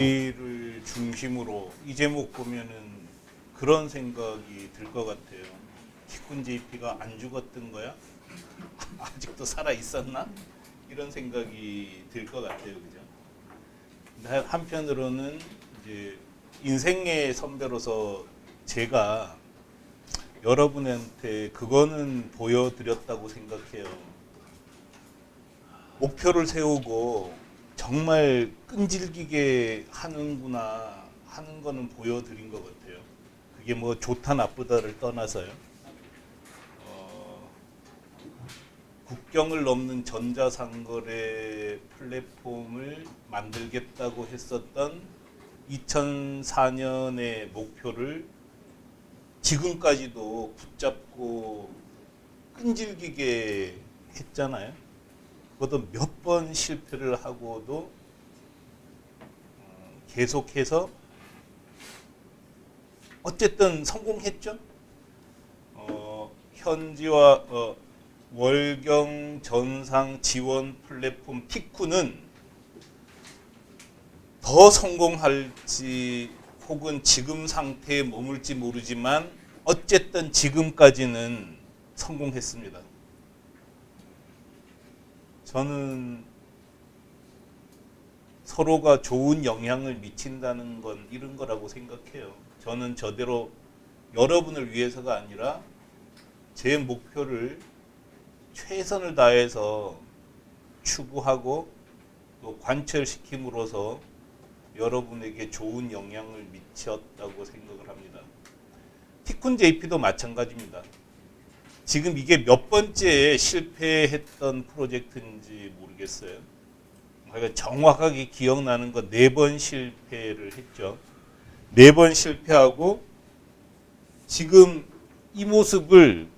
를 중심으로 이 제목 보면은 그런 생각이 들 것 같아요. 티쿤 JP가 안 죽었던 거야? 아직도 살아 있었나? 이런 생각이 들 것 같아요, 그죠? 근데 한편으로는 이제 인생의 선배로서 제가 여러분한테 그거는 보여드렸다고 생각해요. 목표를 세우고 정말 끈질기게 하는구나 하는 거는 보여드린 것 같아요. 그게 뭐 좋다 나쁘다를 떠나서요. 국경을 넘는 전자상거래 플랫폼을 만들겠다고 했었던 2004년의 목표를 지금까지도 붙잡고 끈질기게 했잖아요. 그것도 몇 번 실패를 하고도 계속해서 어쨌든 성공했죠. 현지와 월경 전상 지원 플랫폼 티쿤은 더 성공할지 혹은 지금 상태에 머물지 모르지만 어쨌든 지금까지는 성공했습니다. 저는 서로가 좋은 영향을 미친다는 건 이런 거라고 생각해요. 저는 저대로 여러분을 위해서가 아니라 제 목표를 최선을 다해서 추구하고 또 관철시킴으로써 여러분에게 좋은 영향을 미쳤다고 생각을 합니다. 티쿤 JP도 마찬가지입니다. 지금 이게 몇 번째 실패했던 프로젝트인지 모르겠어요. 그러니까 정확하게 기억나는 건 4번 실패를 했죠. 4번 실패하고 지금 이 모습을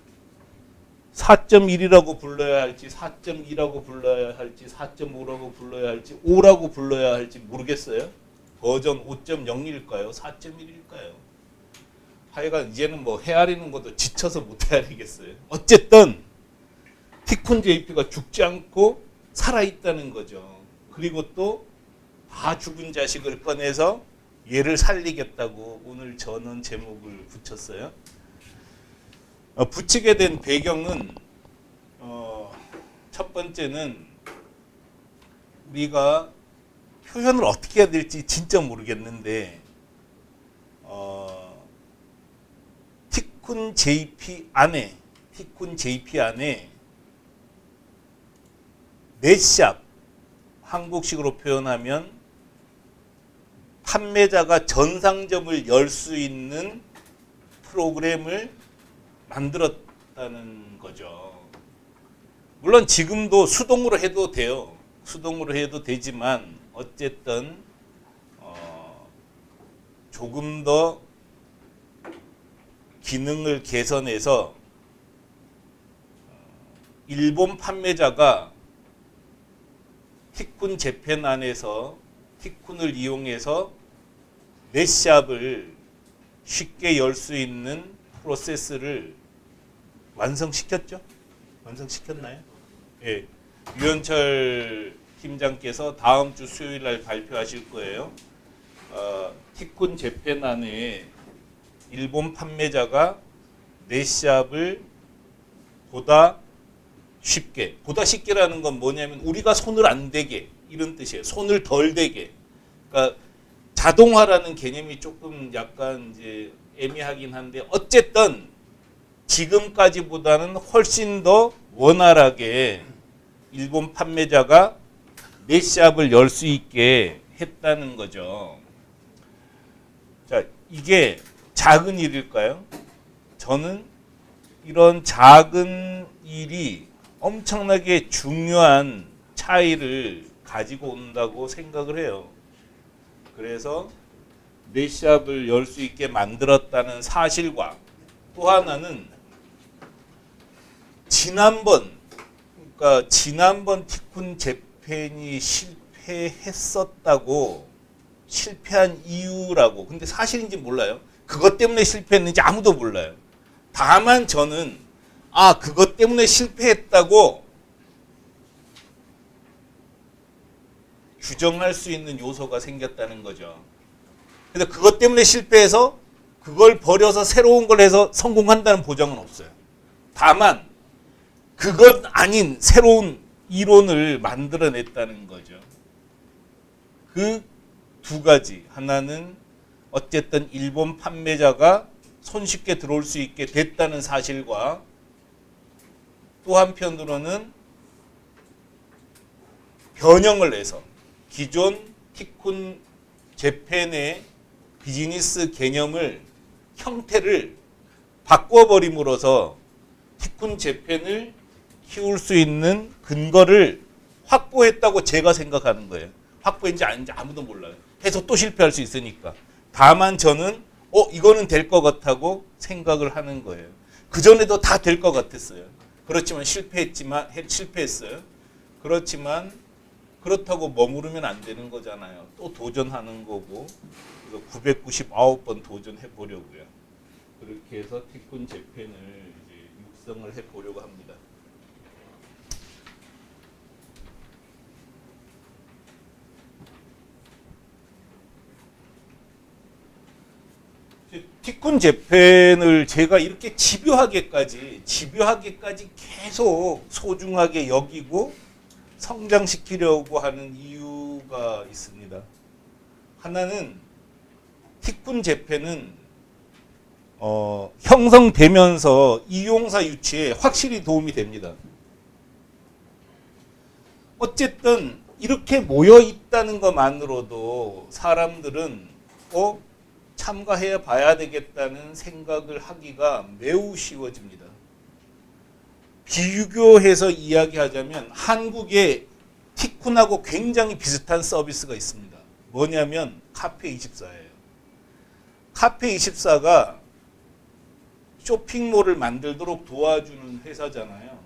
4.1이라고 불러야 할지 4.2라고 불러야 할지 4.5라고 불러야 할지 5라고 불러야 할지 모르겠어요. 버전 5.0일까요? 4.1일까요? 하여간 이제는 뭐 헤아리는 것도 지쳐서 못 헤아리겠어요. 어쨌든 티쿤 JP가 죽지 않고 살아있다는 거죠. 그리고 또 다 죽은 자식을 꺼내서 얘를 살리겠다고 오늘 저는 제목을 붙였어요. 붙이게 된 배경은 첫 번째는 우리가 표현을 어떻게 해야 될지 진짜 모르겠는데 티쿤 JP 안에 넷샵, 한국식으로 표현하면 판매자가 전상점을 열 수 있는 프로그램을 만들었다는 거죠. 물론 지금도 수동으로 해도 돼요. 수동으로 해도 되지만 어쨌든 조금 더 기능을 개선해서 일본 판매자가 티쿤 재팬 안에서 티쿤을 이용해서 넷샵을 쉽게 열 수 있는 프로세스를 완성시켰죠? 완성시켰나요? 예. 유현철 팀장께서 다음 주 수요일 날 발표하실 거예요. 티쿤 재팬 안에 일본 판매자가 넷샵을 보다 쉽게라는 건 뭐냐면 우리가 손을 안 대게 이런 뜻이에요. 손을 덜 대게. 그러니까 자동화라는 개념이 조금 약간 이제 애매하긴 한데 어쨌든 지금까지보다는 훨씬 더 원활하게 일본 판매자가 넷샵을 열 수 있게 했다는 거죠. 자, 이게 작은 일일까요? 저는 이런 작은 일이 엄청나게 중요한 차이를 가지고 온다고 생각을 해요. 그래서 넷샵을 열 수 있게 만들었다는 사실과 또 하나는 지난번 티쿤 재팬이 실패했었다고 실패한 이유라고. 근데 사실인지 몰라요. 그것 때문에 실패했는지 아무도 몰라요. 다만 저는 그것 때문에 실패했다고 규정할 수 있는 요소가 생겼다는 거죠. 그래서 그것 때문에 실패해서 그걸 버려서 새로운 걸 해서 성공한다는 보장은 없어요. 다만 그것 아닌 새로운 이론을 만들어냈다는 거죠. 그 두 가지. 하나는 어쨌든 일본 판매자가 손쉽게 들어올 수 있게 됐다는 사실과 또 한편으로는 변형을 해서 기존 티쿤 재팬의 비즈니스 개념을 형태를 바꿔버림으로써 티쿤 재팬을 키울 수 있는 근거를 확보했다고 제가 생각하는 거예요. 확보했는지 아닌지 아무도 몰라요. 해서 또 실패할 수 있으니까. 다만 저는 이거는 될 것 같다고 생각을 하는 거예요. 그전에도 다 될 것 같았어요. 그렇지만 실패했어요. 그렇지만 그렇다고 머무르면 안 되는 거잖아요. 또 도전하는 거고. 그래서 999번 도전해 보려고요. 그렇게 해서 티쿤 재팬을 이제 육성을 해 보려고 합니다. 티쿤 재팬을 제가 이렇게 집요하게까지 계속 소중하게 여기고 성장시키려고 하는 이유가 있습니다. 하나는 티쿤 재팬은 형성되면서 이용사 유치에 확실히 도움이 됩니다. 어쨌든 이렇게 모여 있다는 것만으로도 사람들은 참가해 봐야 되겠다는 생각을 하기가 매우 쉬워집니다. 비교해서 이야기하자면 한국에 티쿤하고 굉장히 비슷한 서비스가 있습니다. 뭐냐면 카페24예요. 카페24가 쇼핑몰을 만들도록 도와주는 회사잖아요.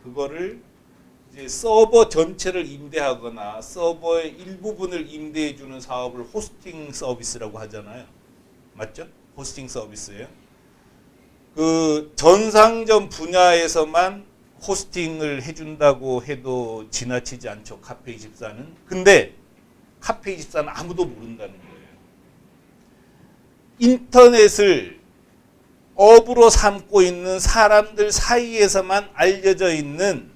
그거를 이제 서버 전체를 임대하거나 서버의 일부분을 임대해주는 사업을 호스팅 서비스라고 하잖아요. 맞죠? 호스팅 서비스예요. 그 전상점 분야에서만 호스팅을 해준다고 해도 지나치지 않죠. 카페24는. 근데 카페24는 아무도 모른다는 거예요. 인터넷을 업으로 삼고 있는 사람들 사이에서만 알려져 있는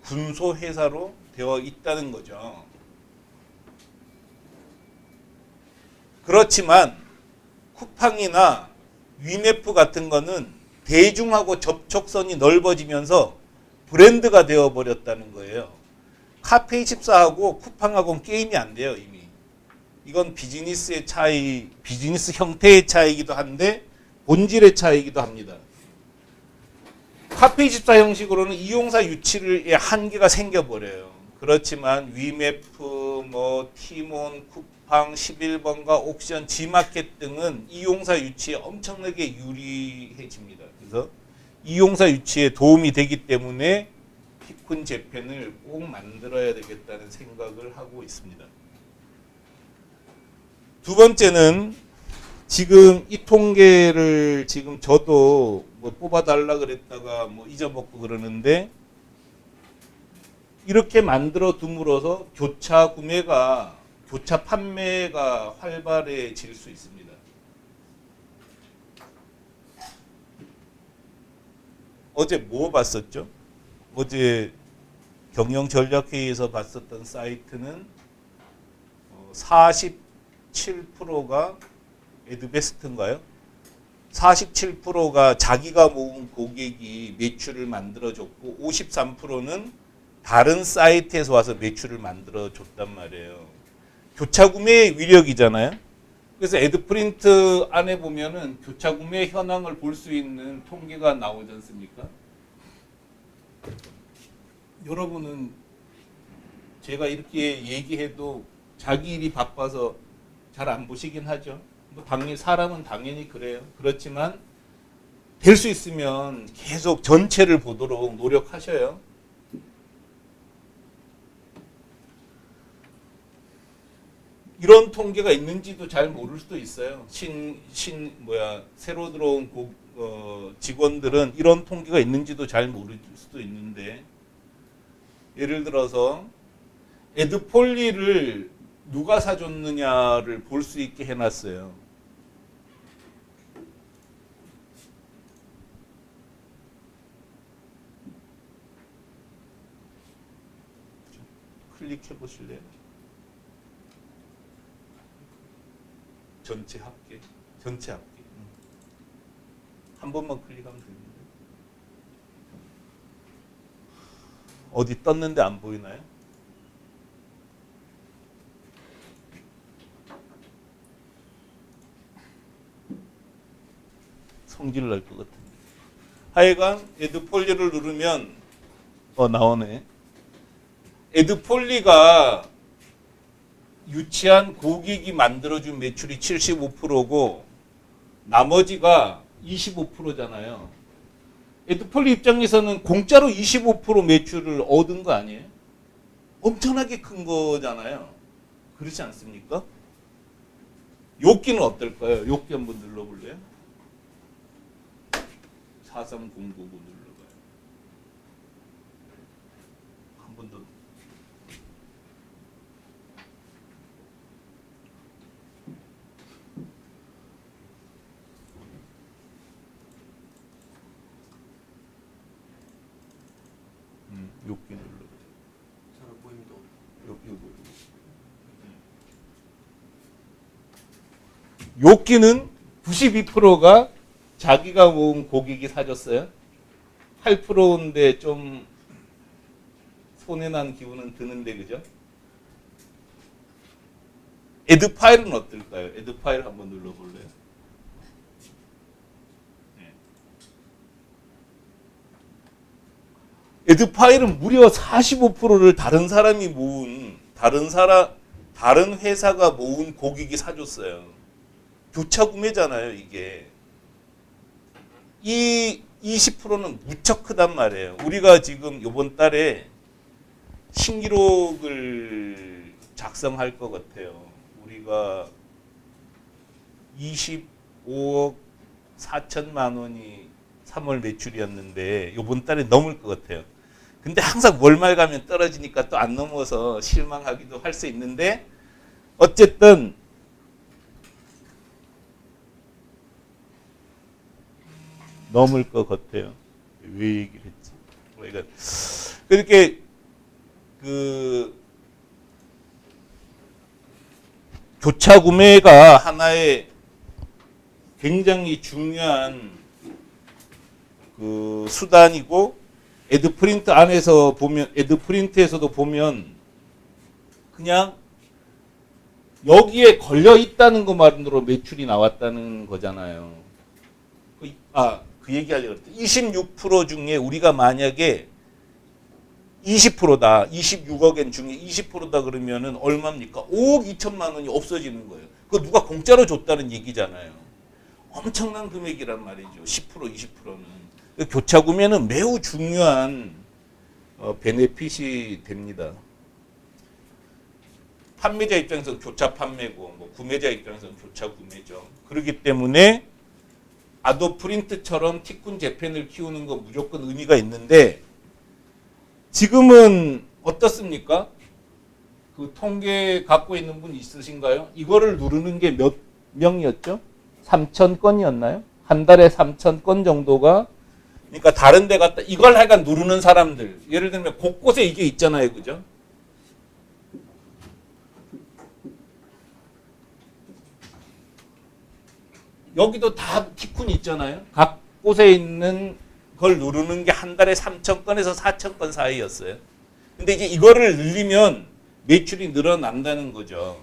군소회사로 되어 있다는 거죠. 그렇지만 쿠팡이나 위메프 같은 거는 대중하고 접촉선이 넓어지면서 브랜드가 되어버렸다는 거예요. 카페24하고 쿠팡하고는 게임이 안 돼요, 이미. 이건 비즈니스의 차이, 비즈니스 형태의 차이이기도 한데 본질의 차이이기도 합니다. 카페24 형식으로는 이용사 유치의 한계가 생겨버려요. 그렇지만 위메프, 티몬, 쿠팡, 11번가, 옥션, 지마켓 등은 이용사 유치에 엄청나게 유리해집니다. 그래서 이용사 유치에 도움이 되기 때문에 티쿤 재팬을 꼭 만들어야 되겠다는 생각을 하고 있습니다. 두 번째는 지금 이 통계를 지금 저도 뽑아달라 그랬다가 잊어먹고 그러는데 이렇게 만들어 둠으로써 교차 판매가 활발해질 수 있습니다. 어제 뭐 봤었죠? 어제 경영전략회의에서 봤었던 사이트는 47%가 에드베스트인가요? 47%가 자기가 모은 고객이 매출을 만들어줬고 53%는 다른 사이트에서 와서 매출을 만들어줬단 말이에요. 교차 구매의 위력이잖아요. 그래서 에드프린트 안에 보면은 교차 구매 현황을 볼 수 있는 통계가 나오지 않습니까? 여러분은 제가 이렇게 얘기해도 자기 일이 바빠서 잘 안 보시긴 하죠. 당연히 사람은 당연히 그래요. 그렇지만 될 수 있으면 계속 전체를 보도록 노력하셔요. 이런 통계가 있는지도 잘 모를 수도 있어요. 새로 들어온 직원들은 이런 통계가 있는지도 잘 모를 수도 있는데, 예를 들어서 에드폴리를 누가 사줬느냐를 볼 수 있게 해놨어요. 클릭해 보실래요? 전체 합계. 전체 합계. 한 번만 클릭하면 됩니다. 어디 떴는데 안 보이나요? 성질 날 것 같은데. 하여간 에드폴리를 누르면 나오네. 에드폴리가 유치한 고객이 만들어준 매출이 75%고 나머지가 25%잖아요. 에드폴리 입장에서는 공짜로 25% 매출을 얻은 거 아니에요? 엄청나게 큰 거잖아요. 그렇지 않습니까? 요끼는 어떨까요? 요끼 한번 눌러볼래요? 43099 눌러봐요. 한 번 더. 요끼 눌러봐요. 잘 안 보입니다. 요끼는 92%가 자기가 모은 고객이 사줬어요. 8%인데 좀 손해난 기분은 드는데 그죠? 에드파일은 어떨까요? 에드파일 한번 눌러볼래요? 네. 에드파일은 무려 45%를 다른 사람이 모은 다른 회사가 모은 고객이 사줬어요. 교차 구매잖아요, 이게. 이 20%는 무척 크단 말이에요. 우리가 지금 이번 달에 신기록을 작성할 것 같아요. 우리가 25억 4천만 원이 3월 매출이었는데 이번 달에 넘을 것 같아요. 근데 항상 월말 가면 떨어지니까 또 안 넘어서 실망하기도 할 수 있는데 어쨌든 넘을 것 같아요. 왜 얘기를 했지? 그러니까 그렇게 교차 구매가 하나의 굉장히 중요한 수단이고 에드프린트 안에서 보면 에드프린트에서도 보면 그냥 여기에 걸려 있다는 것만으로 매출이 나왔다는 거잖아요. 그 얘기하려고 했더니 26% 중에 우리가 만약에 20%다. 26억엔 중에 20%다 그러면은 얼마입니까? 5억 2천만 원이 없어지는 거예요. 그거 누가 공짜로 줬다는 얘기잖아요. 엄청난 금액이란 말이죠. 10%, 20%는. 교차 구매는 매우 중요한 베네핏이 됩니다. 판매자 입장에서 교차 판매고 뭐 구매자 입장에서는 교차 구매죠. 그렇기 때문에 아도프린트처럼 티쿤 재팬을 키우는 거 무조건 의미가 있는데 지금은 어떻습니까? 그 통계 갖고 있는 분 있으신가요? 이거를 누르는 게 몇 명이었죠? 3,000건이었나요? 한 달에 3,000건 정도가 그러니까 다른 데 갔다 이걸 하여간 누르는 사람들 예를 들면 곳곳에 이게 있잖아요. 그죠? 여기도 다 티쿤 있잖아요. 각 곳에 있는 걸 누르는 게 한 달에 3,000건에서 4,000건 사이였어요. 근데 이제 이거를 늘리면 매출이 늘어난다는 거죠.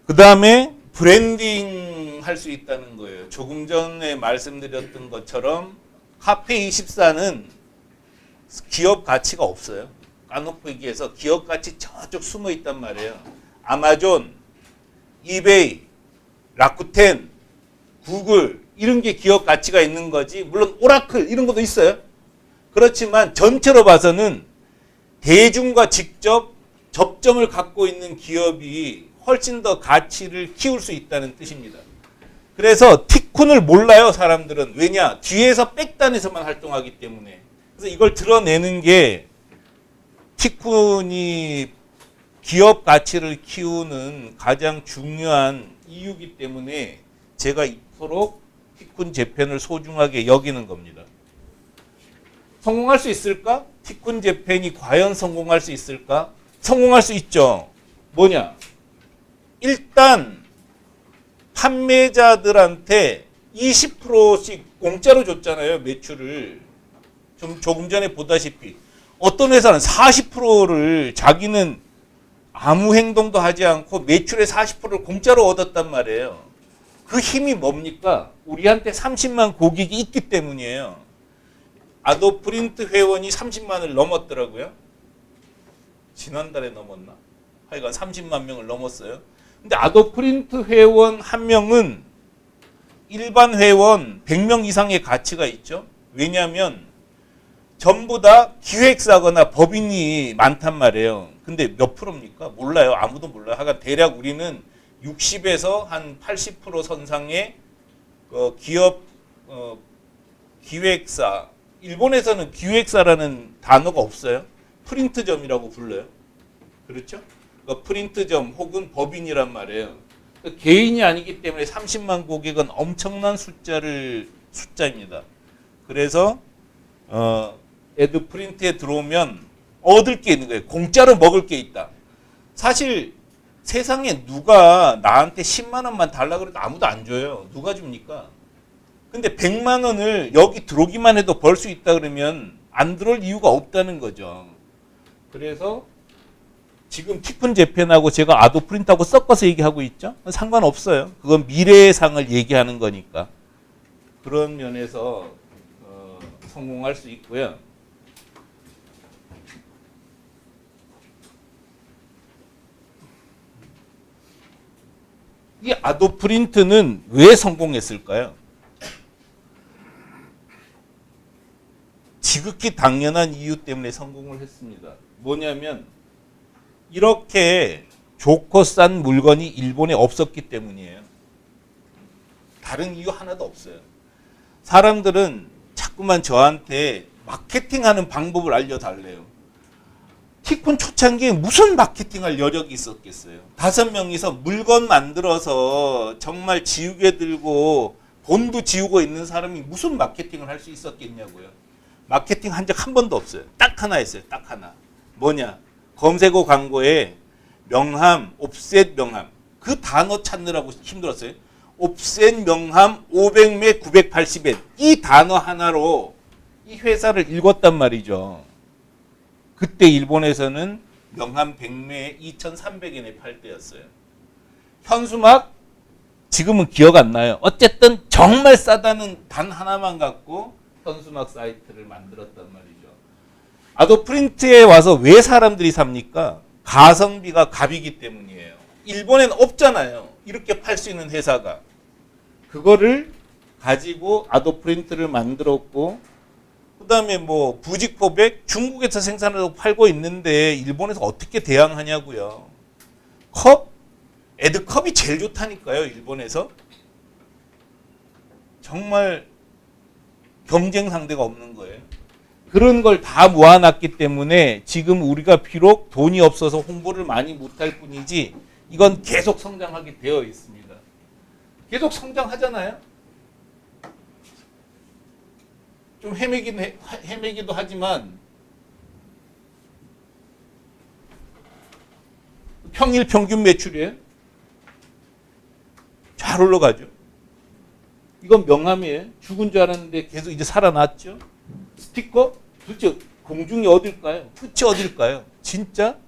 그 다음에 브랜딩 할 수 있다는 거예요. 조금 전에 말씀드렸던 것처럼 카페24는 기업 가치가 없어요. 까놓고 얘기해서 기업 가치 저쪽 숨어 있단 말이에요. 아마존, 이베이, 라쿠텐, 구글 이런 게 기업 가치가 있는 거지. 물론 오라클 이런 것도 있어요. 그렇지만 전체로 봐서는 대중과 직접 접점을 갖고 있는 기업이 훨씬 더 가치를 키울 수 있다는 뜻입니다. 그래서 티쿤을 몰라요, 사람들은. 왜냐? 뒤에서 백단에서만 활동하기 때문에. 그래서 이걸 드러내는 게 티쿤이 기업 가치를 키우는 가장 중요한 이유이기 때문에 제가 이토록 티쿤 재팬을 소중하게 여기는 겁니다. 성공할 수 있을까? 티쿤 재팬이 과연 성공할 수 있을까? 성공할 수 있죠. 뭐냐? 일단 판매자들한테 20%씩 공짜로 줬잖아요, 매출을. 좀 조금 전에 보다시피 어떤 회사는 40%를 자기는 아무 행동도 하지 않고 매출의 40%를 공짜로 얻었단 말이에요. 그 힘이 뭡니까? 우리한테 30만 고객이 있기 때문이에요. 아도프린트 회원이 30만을 넘었더라고요. 지난달에 넘었나? 하여간 30만 명을 넘었어요. 근데 아도프린트 회원 한 명은 일반 회원 100명 이상의 가치가 있죠. 왜냐하면 전부 다 기획사거나 법인이 많단 말이에요. 근데 몇 프로입니까? 몰라요. 아무도 몰라요. 하여간 대략 우리는 60에서 한 80% 선상의 기업 기획사. 일본에서는 기획사라는 단어가 없어요. 프린트점이라고 불러요. 그렇죠? 그러니까 프린트점 혹은 법인이란 말이에요. 그러니까 개인이 아니기 때문에 30만 고객은 엄청난 숫자입니다. 그래서 애드 프린트에 들어오면 얻을 게 있는 거예요. 공짜로 먹을 게 있다. 사실 세상에 누가 나한테 10만 원만 달라 그래도 아무도 안 줘요. 누가 줍니까? 근데 100만 원을 여기 들어오기만 해도 벌 수 있다 그러면 안 들어올 이유가 없다는 거죠. 그래서 지금 티쿤 재팬하고 제가 아도 프린트하고 섞어서 얘기하고 있죠. 상관없어요. 그건 미래의 상을 얘기하는 거니까. 그런 면에서 성공할 수 있고요. 이 아도 프린트는 왜 성공했을까요? 지극히 당연한 이유 때문에 성공을 했습니다. 뭐냐면 이렇게 좋고 싼 물건이 일본에 없었기 때문이에요. 다른 이유 하나도 없어요. 사람들은 자꾸만 저한테 마케팅하는 방법을 알려달래요. 티쿤 초창기에 무슨 마케팅할 여력이 있었겠어요. 5명이서 물건 만들어서 정말 지우개 들고 돈도 지우고 있는 사람이 무슨 마케팅을 할 수 있었겠냐고요. 마케팅 한 적 한 번도 없어요. 딱 하나 했어요. 딱 하나. 뭐냐? 검색어 광고에 명함, 옵셋 명함. 그 단어 찾느라고 힘들었어요. 옵셋 명함 500매 980엔. 이 단어 하나로 이 회사를 읽었단 말이죠. 그때 일본에서는 명함 100매에 2,300엔에 팔 때였어요. 현수막 지금은 기억 안 나요. 어쨌든 정말 싸다는 단 하나만 갖고 현수막 사이트를 만들었단 말이죠. 아도 프린트에 와서 왜 사람들이 삽니까? 가성비가 갑이기 때문이에요. 일본엔 없잖아요. 이렇게 팔 수 있는 회사가. 그거를 가지고 아도 프린트를 만들었고, 그 다음에 뭐 부직포백 중국에서 생산하고 팔고 있는데 일본에서 어떻게 대항하냐고요. 컵? 에드컵이 제일 좋다니까요. 일본에서. 정말 경쟁 상대가 없는 거예요. 그런 걸 다 모아놨기 때문에 지금 우리가 비록 돈이 없어서 홍보를 많이 못할 뿐이지 이건 계속 성장하게 되어 있습니다. 계속 성장하잖아요. 좀 헤매기도 하지만 평일 평균 매출이에요. 잘 올라가죠. 이건 명함이에요. 죽은 줄 알았는데 계속 이제 살아났죠. 스티커? 도대체 공중이 어딜까요? 끝이 어딜까요? 진짜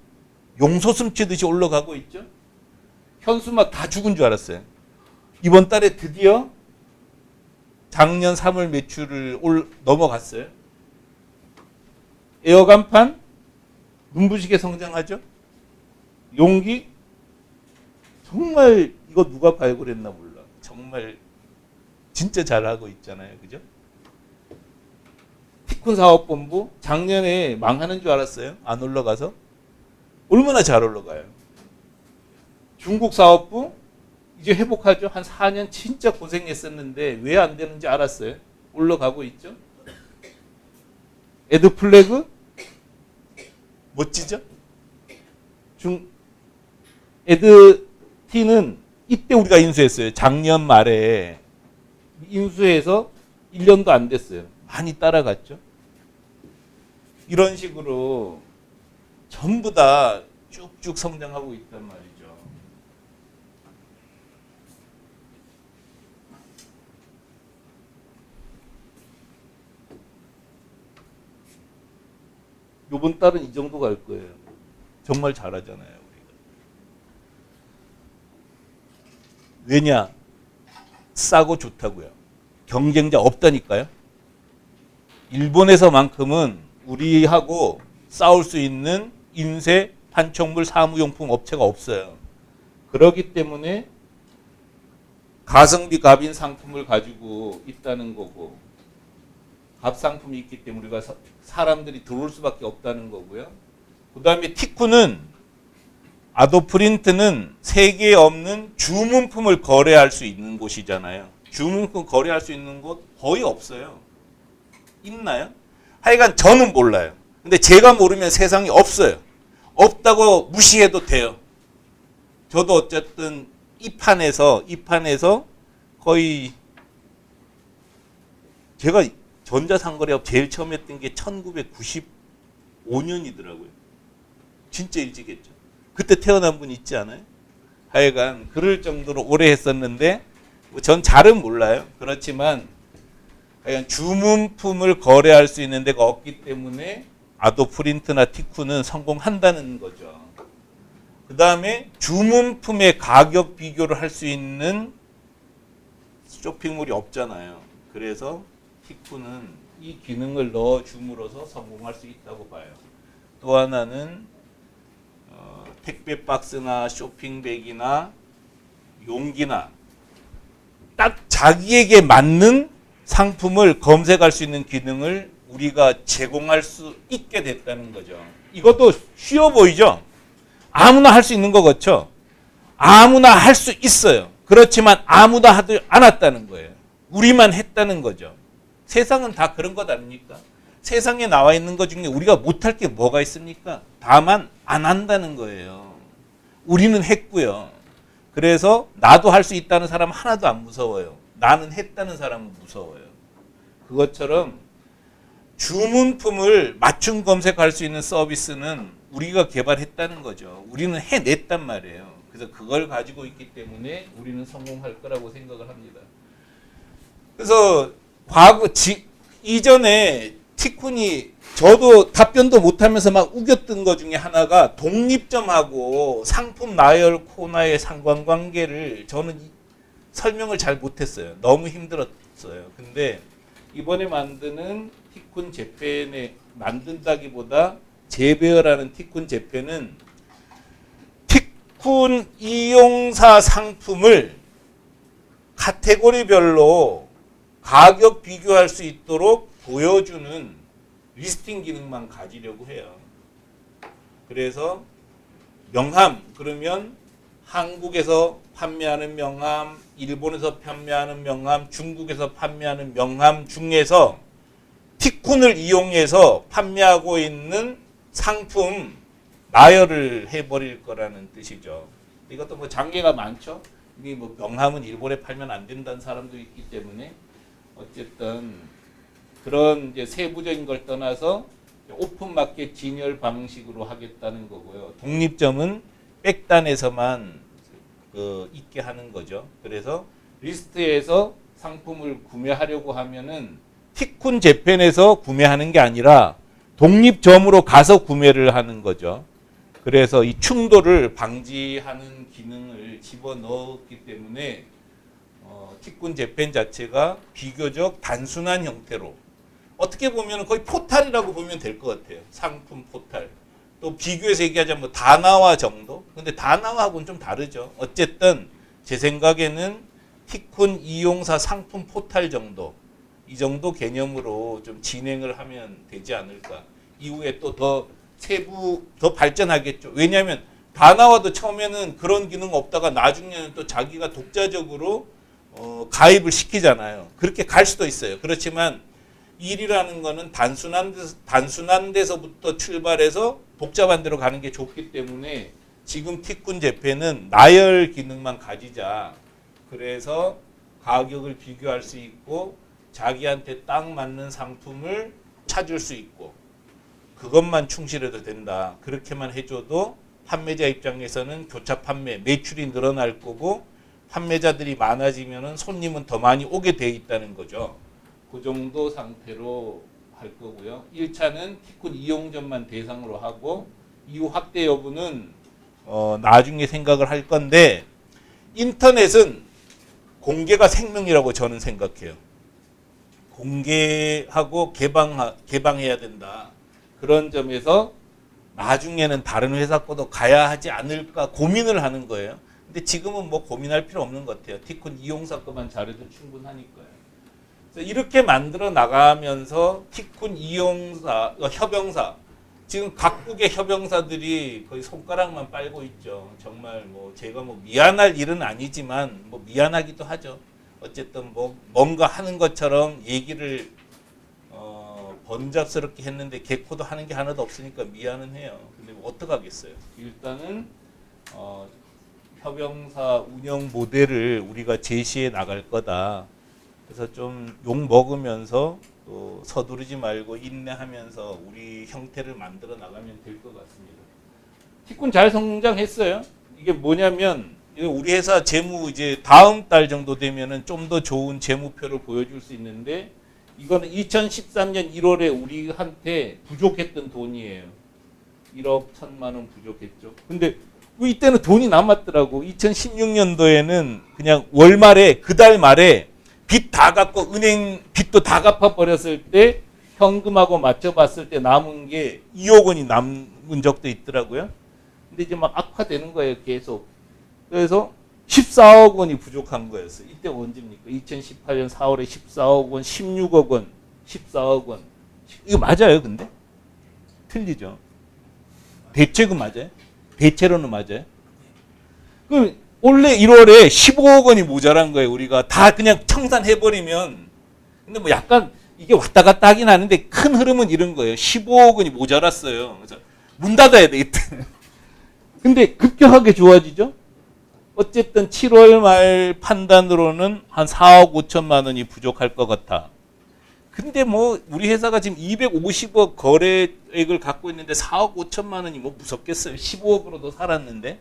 용솟음 치듯이 올라가고 있죠. 현수막 다 죽은 줄 알았어요. 이번 달에 드디어 작년 3월 매출을 넘어갔어요. 에어간판 눈부시게 성장하죠. 용기 정말 이거 누가 발굴했나 몰라. 정말 진짜 잘하고 있잖아요. 그죠? 티쿤 사업본부 작년에 망하는 줄 알았어요. 안 올라가서. 얼마나 잘 올라가요. 중국 사업부 이제 회복하죠. 한 4년 진짜 고생했었는데 왜 안 되는지 알았어요. 올라가고 있죠. 에드 플래그 멋지죠. 에드 T는 이때 우리가 인수했어요. 작년 말에 인수해서 1년도 안 됐어요. 많이 따라갔죠. 이런 식으로 전부 다 쭉쭉 성장하고 있단 말이죠. 요번 달은 이 정도 갈 거예요. 정말 잘하잖아요, 우리가. 왜냐? 싸고 좋다고요. 경쟁자 없다니까요. 일본에서만큼은 우리하고 싸울 수 있는 인쇄, 판촉물, 사무용품 업체가 없어요. 그렇기 때문에 가성비 갑인 상품을 가지고 있다는 거고, 갑상품이 있기 때문에 우리가 사람들이 들어올 수밖에 없다는 거고요. 그 다음에 티쿠는 아도프린트는 세계에 없는 주문품을 거래할 수 있는 곳이잖아요. 주문품 거래할 수 있는 곳 거의 없어요. 있나요? 하여간 저는 몰라요. 근데 제가 모르면 세상에 없어요. 없다고 무시해도 돼요. 저도 어쨌든 이 판에서 거의 제가 전자상거래업 제일 처음 했던 게 1995년이더라고요. 진짜 일찍 했죠. 그때 태어난 분 있지 않아요? 하여간 그럴 정도로 오래 했었는데 전 잘은 몰라요. 그렇지만 하여간 주문품을 거래할 수 있는 데가 없기 때문에 아도프린트나 티쿠는 성공한다는 거죠. 그 다음에 주문품의 가격 비교를 할 수 있는 쇼핑몰이 없잖아요. 그래서 티쿠는 이 기능을 넣어줌으로써 성공할 수 있다고 봐요. 또 하나는 택배 박스나 쇼핑백이나 용기나 딱 자기에게 맞는 상품을 검색할 수 있는 기능을 우리가 제공할 수 있게 됐다는 거죠. 이것도 쉬워 보이죠? 아무나 할 수 있는 거 같죠? 아무나 할 수 있어요. 그렇지만 아무나 하지 않았다는 거예요. 우리만 했다는 거죠. 세상은 다 그런 것 아닙니까? 세상에 나와 있는 것 중에 우리가 못할 게 뭐가 있습니까? 다만 안 한다는 거예요. 우리는 했고요. 그래서 나도 할 수 있다는 사람 하나도 안 무서워요. 나는 했다는 사람은 무서워요. 그것처럼 주문품을 맞춤 검색할 수 있는 서비스는 우리가 개발했다는 거죠. 우리는 해냈단 말이에요. 그래서 그걸 가지고 있기 때문에 우리는 성공할 거라고 생각을 합니다. 그래서 이전에 티쿤이 저도 답변도 못하면서 막 우겼던 것 중에 하나가 독립점하고 상품 나열 코너의 상관관계를 저는 설명을 잘 못했어요. 너무 힘들었어요. 근데 이번에 만드는 티쿤 재팬에 만든다기보다 재배열하는 티쿤 재팬은 티쿤 이용사 상품을 카테고리별로 가격 비교할 수 있도록 보여주는 리스팅 기능만 가지려고 해요. 그래서 명함 그러면 한국에서 판매하는 명함, 일본에서 판매하는 명함, 중국에서 판매하는 명함 중에서 티쿤을 이용해서 판매하고 있는 상품 나열을 해버릴 거라는 뜻이죠. 이것도 뭐 장애가 많죠. 이게 뭐 명함은 일본에 팔면 안 된다는 사람도 있기 때문에 어쨌든 그런 이제 세부적인 걸 떠나서 오픈 마켓 진열 방식으로 하겠다는 거고요. 독립점은 백단에서만 있게 하는 거죠. 그래서 리스트에서 상품을 구매하려고 하면은 티쿤 재팬에서 구매하는 게 아니라 독립점으로 가서 구매를 하는 거죠. 그래서 이 충돌을 방지하는 기능을 집어넣었기 때문에 티쿤 재팬 자체가 비교적 단순한 형태로 어떻게 보면 거의 포탈이라고 보면 될 것 같아요. 상품 포탈. 또 비교해서 얘기하자면 뭐 다나와 정도? 근데 다나와하고는 좀 다르죠. 어쨌든 제 생각에는 티쿤 이용사 상품 포탈 정도 이 정도 개념으로 좀 진행을 하면 되지 않을까. 이후에 또 더 세부 더 발전하겠죠. 왜냐하면 다 나와도 처음에는 그런 기능 없다가 나중에는 또 자기가 독자적으로 가입을 시키잖아요. 그렇게 갈 수도 있어요. 그렇지만 일이라는 거는 단순한 데서부터 출발해서 복잡한 데로 가는 게 좋기 때문에 지금 티쿤 재팬은 나열 기능만 가지자. 그래서 가격을 비교할 수 있고 자기한테 딱 맞는 상품을 찾을 수 있고 그것만 충실해도 된다. 그렇게만 해줘도 판매자 입장에서는 교차 판매, 매출이 늘어날 거고 판매자들이 많아지면은 손님은 더 많이 오게 돼 있다는 거죠. 그 정도 상태로 할 거고요. 1차는 티쿤 이용점만 대상으로 하고 이후 확대 여부는 나중에 생각을 할 건데 인터넷은 공개가 생명이라고 저는 생각해요. 공개하고 개방해야 된다. 그런 점에서 나중에는 다른 회사 거도 가야 하지 않을까 고민을 하는 거예요. 근데 지금은 뭐 고민할 필요 없는 것 같아요. 티쿤 이용사 거만 잘해도 충분하니까요. 그래서 이렇게 만들어 나가면서 티쿤 이용사, 협영사, 지금 각국의 협영사들이 거의 손가락만 빨고 있죠. 정말 뭐 제가 뭐 미안할 일은 아니지만 뭐 미안하기도 하죠. 어쨌든 뭐 뭔가 하는 것처럼 얘기를 번잡스럽게 했는데 개코도 하는 게 하나도 없으니까 미안은 해요. 근데 뭐 어떡하겠어요. 일단은 협영사 운영 모델을 우리가 제시해 나갈 거다. 그래서 좀 욕 먹으면서 또 서두르지 말고 인내하면서 우리 형태를 만들어 나가면 될 것 같습니다. 티쿤 잘 성장했어요. 이게 뭐냐면 우리 회사 재무 이제 다음 달 정도 되면은 좀 더 좋은 재무표를 보여줄 수 있는데 이거는 2013년 1월에 우리한테 부족했던 돈이에요. 1억 1천만 원 부족했죠. 근데 이때는 돈이 남았더라고. 2016년도에는 그냥 월말에 그 달 말에 빚 다 갚고 은행 빚도 다 갚아버렸을 때 현금하고 맞춰봤을 때 남은 게 2억 원이 남은 적도 있더라고요. 근데 이제 막 악화되는 거예요. 계속. 그래서 14억 원이 부족한 거였어요. 이때 언제입니까? 2018년 4월에 14억 원, 16억 원, 14억 원. 이거 맞아요, 근데? 틀리죠. 대체금 맞아요? 대체로는 맞아요? 그럼 원래 1월에 15억 원이 모자란 거예요. 우리가 다 그냥 청산해버리면. 근데 뭐 약간 이게 왔다 갔다 하긴 하는데 큰 흐름은 이런 거예요. 15억 원이 모자랐어요. 그래서 문 닫아야 돼, 이때. 근데 급격하게 좋아지죠? 어쨌든 7월 말 판단으로는 한 4억 5천만 원이 부족할 것 같아. 근데 뭐 우리 회사가 지금 250억 거래액을 갖고 있는데 4억 5천만 원이 뭐 무섭겠어요. 15억으로도 살았는데.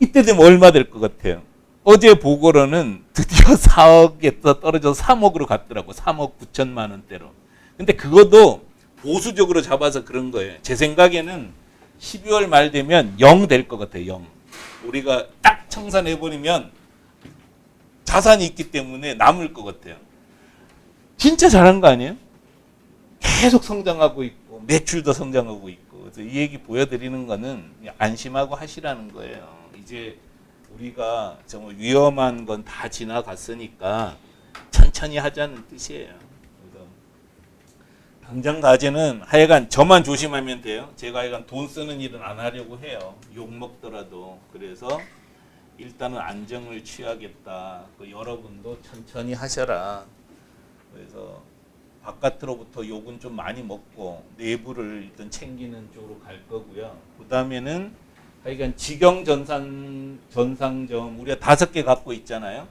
이때 되면 얼마 될 것 같아요? 어제 보고로는 드디어 4억에서 떨어져서 3억으로 갔더라고. 3억 9천만 원대로. 근데 그것도 보수적으로 잡아서 그런 거예요. 제 생각에는 12월 말 되면 0 될 것 같아요. 0. 우리가 딱 청산해버리면 자산이 있기 때문에 남을 것 같아요. 진짜 잘한 거 아니에요? 계속 성장하고 있고 매출도 성장하고 있고. 그래서 이 얘기 보여드리는 거는 안심하고 하시라는 거예요. 이제 우리가 정말 위험한 건 다 지나갔으니까 천천히 하자는 뜻이에요. 당장 과제는 하여간 저만 조심하면 돼요. 제가 하여간 돈 쓰는 일은 안 하려고 해요. 욕 먹더라도. 그래서 일단은 안정을 취하겠다. 여러분도 천천히 하셔라. 그래서 바깥으로부터 욕은 좀 많이 먹고 내부를 일단 챙기는 쪽으로 갈 거고요. 그 다음에는 하여간 직영 전상점 우리가 5개 갖고 있잖아요.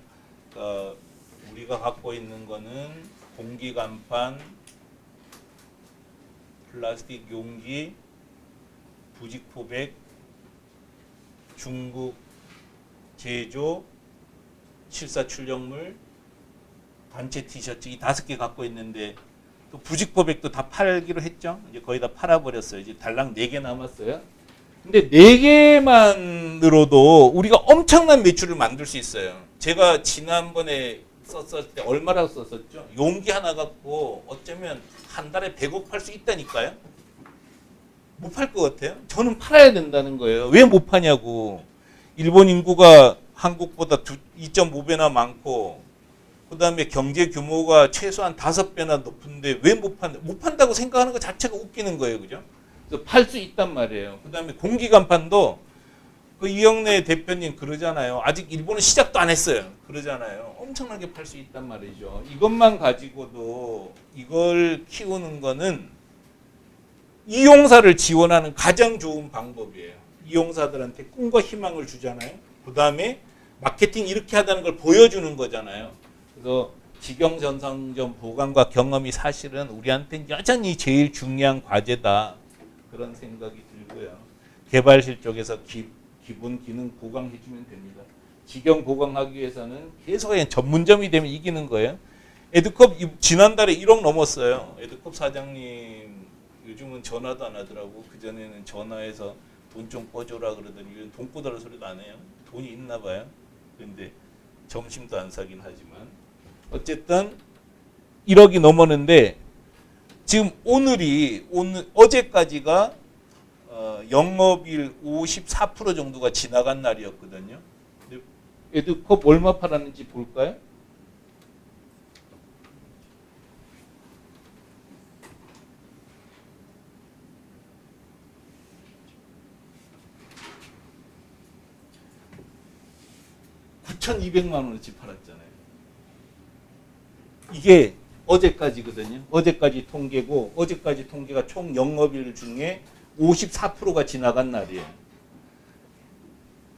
그러니까 우리가 갖고 있는 거는 공기 간판, 플라스틱 용기, 부직포백, 중국 제조, 74 출력물, 단체 티셔츠 이 5개 갖고 있는데 또 부직포백도 다 팔기로 했죠. 이제 거의 다 팔아버렸어요. 이제 달랑 4개 남았어요. 근데 4개만으로도 우리가 엄청난 매출을 만들 수 있어요. 제가 지난번에 썼을 때 얼마라고 썼었죠? 용기 하나 갖고 어쩌면 한 달에 100억 팔 수 있다니까요. 못 팔 것 같아요. 저는 팔아야 된다는 거예요. 왜 못 파냐고. 일본 인구가 한국보다 2.5배나 많고 그 다음에 경제 규모가 최소한 5배나 높은데 왜 못 판다고 생각하는 것 자체가 웃기는 거예요. 그죠? 그래서 팔 수 있단 말이에요. 그다음에 공기 간판도 그 이영래 대표님 그러잖아요. 아직 일본은 시작도 안 했어요. 그러잖아요. 엄청나게 팔 수 있단 말이죠. 이것만 가지고도 이걸 키우는 거는 이용사를 지원하는 가장 좋은 방법이에요. 이용사들한테 꿈과 희망을 주잖아요. 그다음에 마케팅 이렇게 하다는 걸 보여주는 거잖아요. 그래서 직영전상점 보관과 경험이 사실은 우리한테는 여전히 제일 중요한 과제다. 그런 생각이 들고요. 개발실 쪽에서 기본 기능 보강해주면 됩니다. 직영 보강하기 위해서는 계속 전문점이 되면 이기는 거예요. 에드컵 지난달에 1억 넘었어요. 에드컵 사장님 요즘은 전화도 안 하더라고. 그전에는 전화해서 돈 좀 꺼줘라 그러더니 돈 꺼달라 소리도 안 해요. 돈이 있나 봐요. 근데 점심도 안 사긴 하지만 어쨌든 1억이 넘었는데 지금 어제까지가 영업일 54% 정도가 지나간 날이었거든요. 에드컵 얼마 팔았는지 볼까요? $9,200만 원어치 팔았잖아요. 이게 어제까지거든요. 어제까지 통계고 어제까지 통계가 총 영업일 중에 54%가 지나간 날이에요.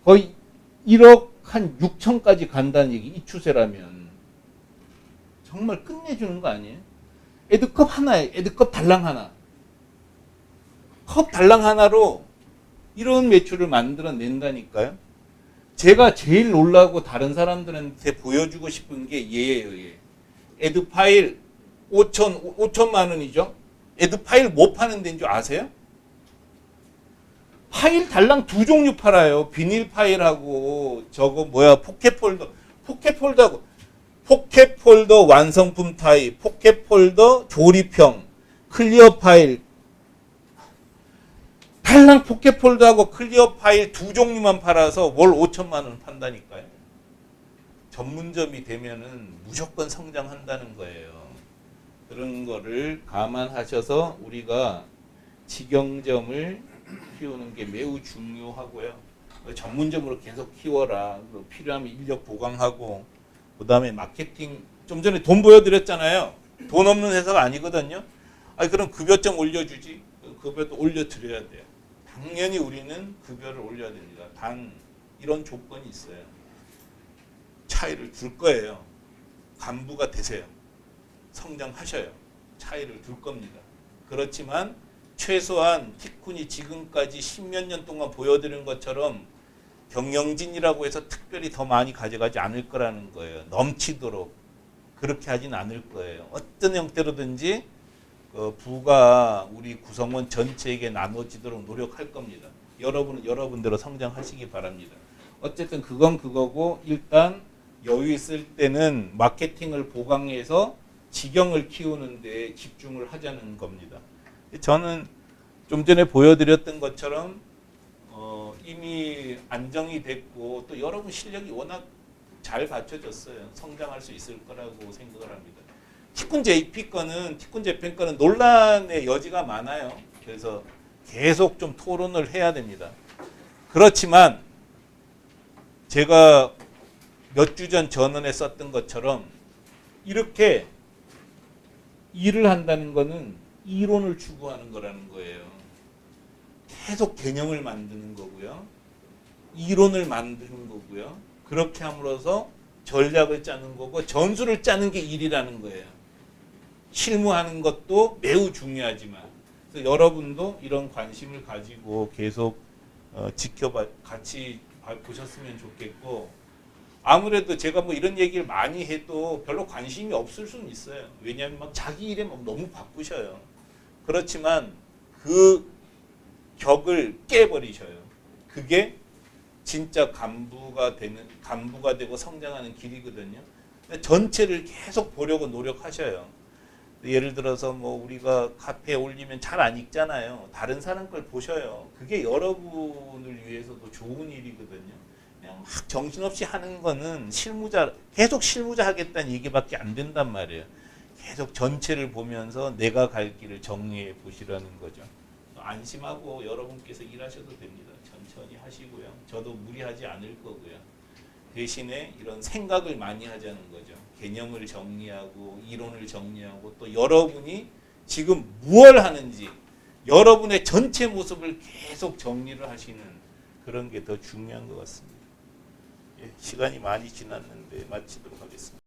거의 1억 한 6천까지 간다는 얘기, 이 추세라면 정말 끝내주는 거 아니에요? 에드컵 하나에 에드컵 달랑 하나. 컵 달랑 하나로 이런 매출을 만들어낸다니까요. 제가 제일 놀라고 다른 사람들한테 보여주고 싶은 게 얘예요. 얘. 에드파일 5천만 원이죠. 에드파일 뭐 파는 데인 줄 아세요? 파일 달랑 두 종류 팔아요. 비닐 파일하고 저거 뭐야 포켓폴더하고 포켓폴더 완성품 타입, 포켓폴더 조립형, 클리어 파일. 달랑 포켓폴더하고 클리어 파일 두 종류만 팔아서 월 5천만 원 판다니까요. 전문점이 되면은 무조건 성장한다는 거예요. 그런 거를 감안하셔서 우리가 직영점을 키우는 게 매우 중요하고요. 전문점으로 계속 키워라. 필요하면 인력 보강하고, 그 다음에 마케팅. 좀 전에 돈 보여드렸잖아요. 돈 없는 회사가 아니거든요. 그럼 급여 좀 올려주지. 급여도 올려드려야 돼요. 당연히 우리는 급여를 올려야 됩니다. 단 이런 조건이 있어요. 차이를 둘 거예요. 간부가 되세요. 성장하셔요. 차이를 둘 겁니다. 그렇지만 최소한 티쿤이 지금까지 10몇 년 동안 보여드린 것처럼 경영진이라고 해서 특별히 더 많이 가져가지 않을 거라는 거예요. 넘치도록 그렇게 하진 않을 거예요. 어떤 형태로든지 부가 우리 구성원 전체에게 나눠지도록 노력할 겁니다. 여러분은 여러분대로 성장하시기 바랍니다. 어쨌든 그건 그거고 일단 여유 있을 때는 마케팅을 보강해서 직영을 키우는 데 집중을 하자는 겁니다. 저는 좀 전에 보여드렸던 것처럼 이미 안정이 됐고 또 여러분 실력이 워낙 잘 갖춰졌어요. 성장할 수 있을 거라고 생각을 합니다. 티쿤 JP 거는 티쿤 재팬 거는 논란의 여지가 많아요. 그래서 계속 좀 토론을 해야 됩니다. 그렇지만 제가 몇 주 전 전언에 썼던 것처럼 이렇게 일을 한다는 거는 이론을 추구하는 거라는 거예요. 계속 개념을 만드는 거고요. 이론을 만드는 거고요. 그렇게 함으로써 전략을 짜는 거고 전술을 짜는 게 일이라는 거예요. 실무하는 것도 매우 중요하지만 그래서 여러분도 이런 관심을 가지고 계속 같이 보셨으면 좋겠고 아무래도 제가 뭐 이런 얘기를 많이 해도 별로 관심이 없을 수는 있어요. 왜냐하면 막 자기 일에 막 너무 바쁘셔요. 그렇지만 그 격을 깨버리셔요. 그게 진짜 간부가 되고 성장하는 길이거든요. 전체를 계속 보려고 노력하셔요. 예를 들어서 뭐 우리가 카페에 올리면 잘 안 읽잖아요. 다른 사람 걸 보셔요. 그게 여러분을 위해서도 좋은 일이거든요. 그냥 막 정신없이 하는 거는 계속 실무자 하겠다는 얘기밖에 안 된단 말이에요. 계속 전체를 보면서 내가 갈 길을 정리해 보시라는 거죠. 안심하고 여러분께서 일하셔도 됩니다. 천천히 하시고요. 저도 무리하지 않을 거고요. 대신에 이런 생각을 많이 하자는 거죠. 개념을 정리하고 이론을 정리하고 또 여러분이 지금 무엇을 하는지 여러분의 전체 모습을 계속 정리를 하시는 그런 게 더 중요한 것 같습니다. 예, 시간이 많이 지났는데 마치도록 하겠습니다.